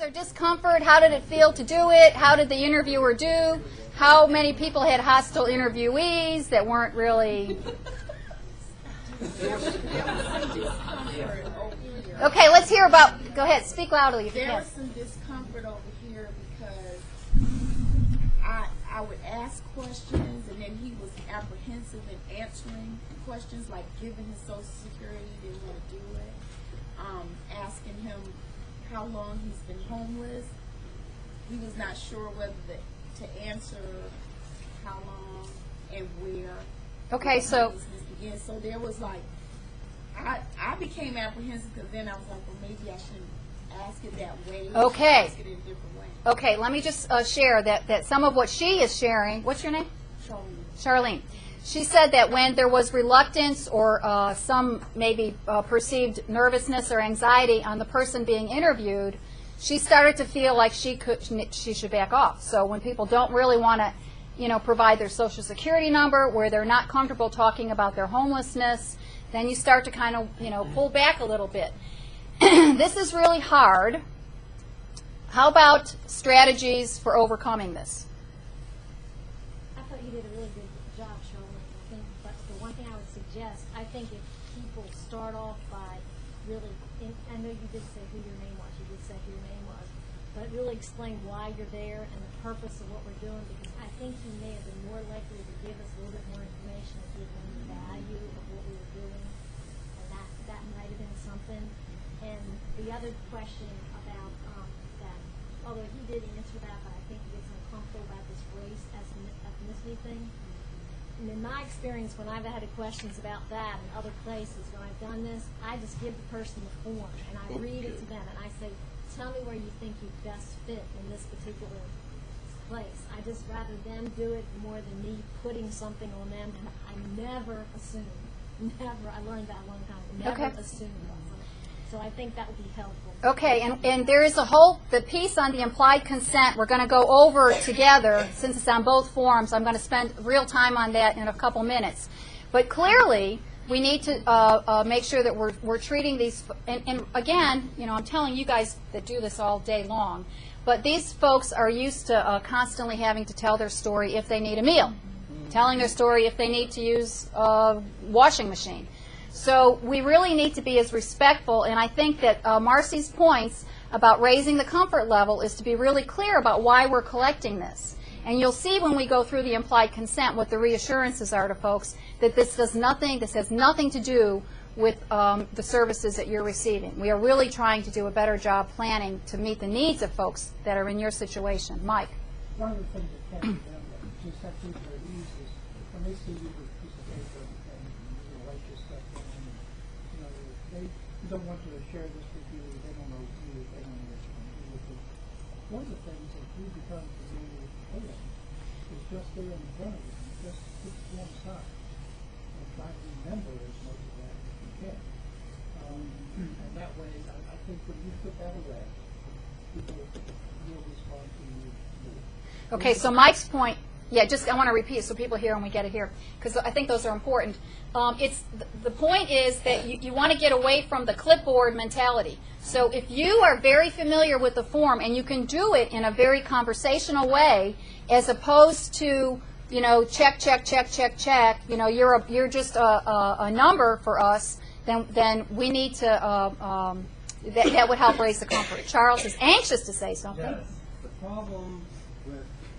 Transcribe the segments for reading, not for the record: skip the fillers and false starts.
their discomfort? How did it feel to do it? How did the interviewer do? How many people had hostile interviewees that weren't really... Okay, let's hear about... Go ahead, speak loudly if you can. There was some discomfort over here because I would ask questions and then he was apprehensive in answering questions, like giving his Social Security, didn't want to do it. Asking him how long he's been homeless. He was not sure whether to answer how long and where. Okay, so So there was like, I became apprehensive because then I was like, well, maybe I shouldn't ask it that way. Okay. Ask it in a different way. Okay, let me just share that some of what she is sharing. What's your name? Charlene. She said that when there was reluctance or some maybe perceived nervousness or anxiety on the person being interviewed, she started to feel like she should back off. So when people don't really want to, provide their Social Security number, where they're not comfortable talking about their homelessness, then you start to kind of, pull back a little bit. This is really hard. How about strategies for overcoming this? I thought you did a really good job, Charlotte. But the one thing I would suggest, I think if people start off by really, I know you did say who your name was, you did say who your name was, but really explain why you're there and the purpose of what we're doing, because I think you may have been more likely to give us a little bit more information and give them the value of what we were doing, and that might have been something. And the other question about that, although he did answer that, but I think he gets uncomfortable about this race ethnicity thing. And in my experience, when I've had questions about that in other places, when I've done this, I just give the person the form and I read it to them and I say, tell me where you think you best fit in this particular place. I just rather them do it more than me putting something on them, and I never assume. Never. I learned that a long time. Never assume. So I think that would be helpful. Okay, and there is the piece on the implied consent we're going to go over together. Since it's on both forms, I'm going to spend real time on that in a couple minutes. But clearly, we need to make sure that we're treating these, and again, I'm telling you guys that do this all day long, but these folks are used to constantly having to tell their story if they need a meal, telling their story if they need to use a washing machine. So we really need to be as respectful, and I think that Marcy's points about raising the comfort level is to be really clear about why we're collecting this. And you'll see when we go through the implied consent what the reassurances are to folks, that this has nothing to do with the services that you're receiving. We are really trying to do a better job planning to meet the needs of folks that are in your situation. Mike. One of the things that catches them that just have people at ease is when they see you with a piece of paper and write your stuff down, they don't want to share this with you, they don't know you, they don't know what you're going to do with it. One of the things that you become familiar with the program is just there in front of you, just put one aside and try to remember as much of that as you can. And that way, I think when you put that away, people will respond to you more. Okay, so Mike's point, I want to repeat it so people hear and we get it here, because I think those are important. The point is that you want to get away from the clipboard mentality. So if you are very familiar with the form and you can do it in a very conversational way, as opposed to check, check, check, check, check. You're just a number for us. Then we need to. That would help raise the comfort. Charles is anxious to say something. Yes. The problem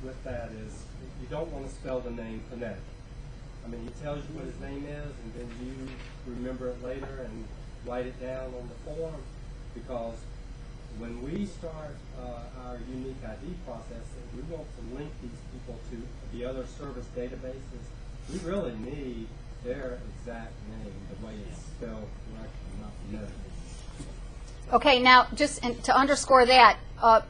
with that is you don't want to spell the name phonetically. I mean, he tells you what his name is, and then you remember it later and write it down on the form, because when we start our unique ID process, we want to link these people to the other service databases. We really need their exact name, the way it's spelled correctly, not phonetically. Okay, now just to underscore that,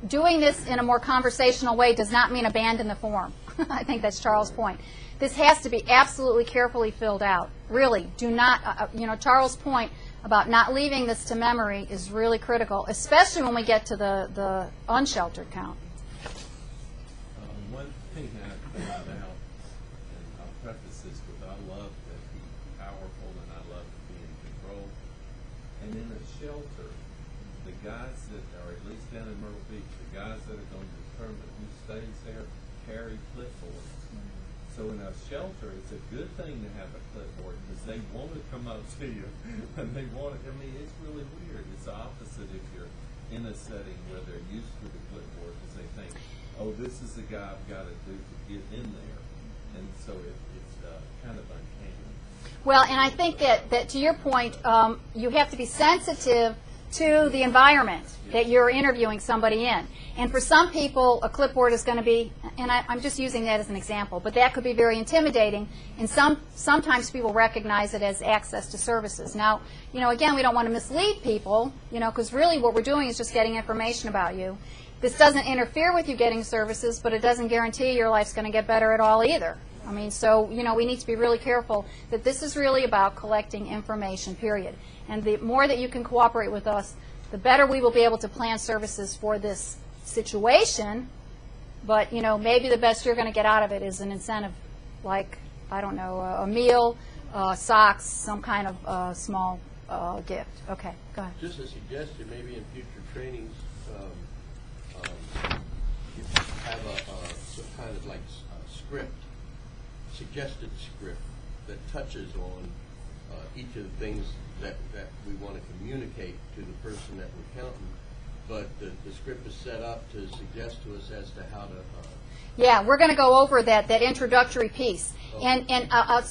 doing this in a more conversational way does not mean abandon the form. I think that's Charles' point. This has to be absolutely carefully filled out. Really, do not, Charles' point about not leaving this to memory is really critical, especially when we get to the unsheltered count. One thing I found out, and I'll preface this with I love to be powerful and I love to be in control. And in a shelter, the guys that are at least down in Myrtle Beach, the guys that are going to determine who stays there carry clipboards. So in a shelter, it's a good thing to have a clipboard because they want to come up to you and they want to, I mean, it's really weird. It's the opposite if you're in a setting where they're used to the clipboard because they think, oh, this is the guy I've got to do to get in there. And so it's kind of uncanny. Well, and I think that to your point, you have to be sensitive to the environment that you're interviewing somebody in. And for some people, a clipboard is going to be, and I'm just using that as an example, but that could be very intimidating, and sometimes people recognize it as access to services. Now, again, we don't want to mislead people, because really what we're doing is just getting information about you. This doesn't interfere with you getting services, but it doesn't guarantee your life's going to get better at all either. I mean, so, we need to be really careful that this is really about collecting information, period. And the more that you can cooperate with us, the better we will be able to plan services for this situation. But, maybe the best you're going to get out of it is an incentive like, I don't know, a meal, socks, some kind of small gift. Okay, go ahead. Just a suggestion, maybe in future trainings, have some kind of like script, suggested script that touches on each of the things that we want to communicate to the person that we're counting, but the script is set up to suggest to us as to how to. Yeah, we're going to go over that introductory piece, and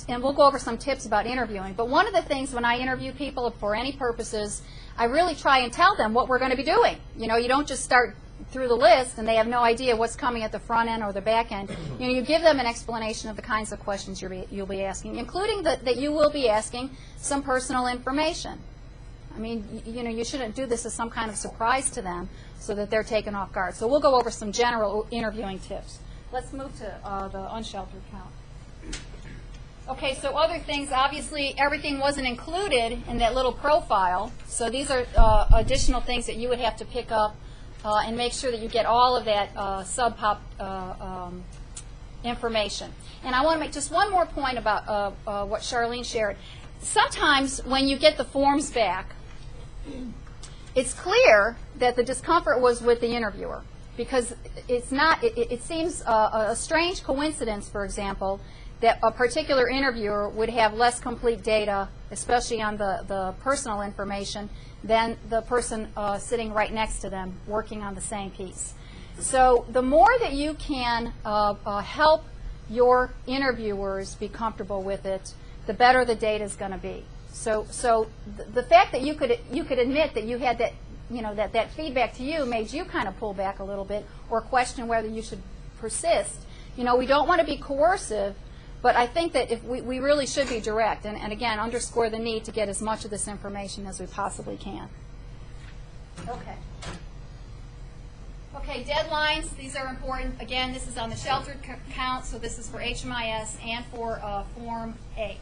we'll go over some tips about interviewing. But one of the things when I interview people for any purposes, I really try and tell them what we're going to be doing. You don't just start through the list and they have no idea what's coming at the front end or the back end. You give them an explanation of the kinds of questions you'll be asking, including that you will be asking some personal information. I mean, you shouldn't do this as some kind of surprise to them so that they're taken off guard. So we'll go over some general interviewing tips. Let's move to the unsheltered count. Okay, so other things, obviously everything wasn't included in that little profile, so these are additional things that you would have to pick up and make sure that you get all of that sub-pop information. And I want to make just one more point about what Charlene shared. Sometimes when you get the forms back, it's clear that the discomfort was with the interviewer, because it's not. It seems a strange coincidence, for example, that a particular interviewer would have less complete data, especially on the personal information, than the person sitting right next to them working on the same piece. So the more that you can help your interviewers be comfortable with it, the better the data is going to be. So the fact that you could admit that you had that, that feedback to you made you kind of pull back a little bit or question whether you should persist. We don't want to be coercive, but I think that if we really should be direct and again, underscore the need to get as much of this information as we possibly can. Okay, deadlines, these are important. Again, this is on the sheltered count, so this is for HMIS and for Form A.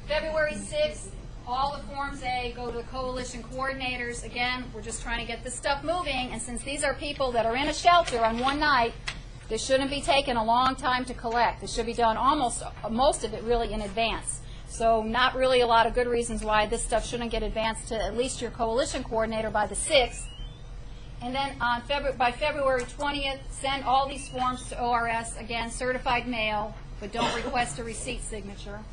February 6th, all the Forms A go to the coalition coordinators. Again, we're just trying to get this stuff moving, and since these are people that are in a shelter on one night, this shouldn't be taking a long time to collect. This should be done most of it really in advance. So not really a lot of good reasons why this stuff shouldn't get advanced to at least your coalition coordinator by the 6th. And then by February 20th, send all these forms to ORS, again, certified mail, but don't request a receipt signature.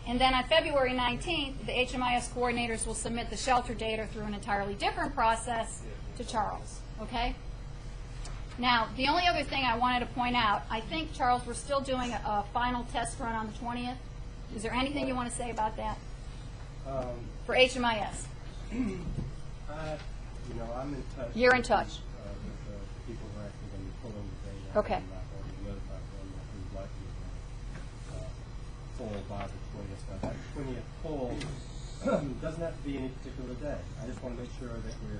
And then on February 19th, the HMIS coordinators will submit the shelter data through an entirely different process to Charles. Okay? Now, the only other thing I wanted to point out, I think, Charles, we're still doing a final test run on the 20th. Is there anything you want to say about that for HMIS? I'm in touch. You're in touch. With the people who are actually going to be pulling the data. Okay. And I've already notified them that we'd like to pull by the 20th. Now, that 20th pull doesn't have to be any particular day. I just want to make sure that we're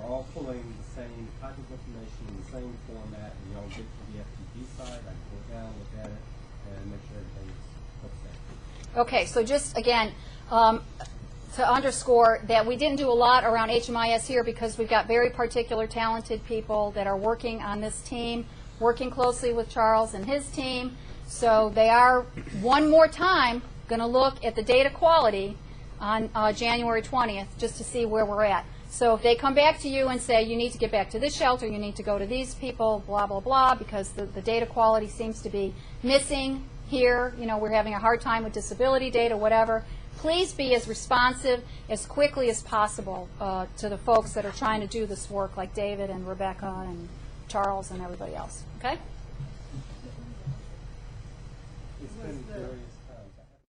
all pulling the same type of information in the same format, and you all get to the FTP side. I can go down, look at it, and make sure everything's okay. Okay, so just again, to underscore that we didn't do a lot around HMIS here because we've got very particular talented people that are working on this team, working closely with Charles and his team. So they are, one more time, going to look at the data quality on January 20th just to see where we're at. So if they come back to you and say, you need to get back to this shelter, you need to go to these people, blah, blah, blah, because the data quality seems to be missing here, we're having a hard time with disability data, whatever, please be as responsive as quickly as possible to the folks that are trying to do this work, like David and Rebecca and Charles and everybody else. Okay? It's been very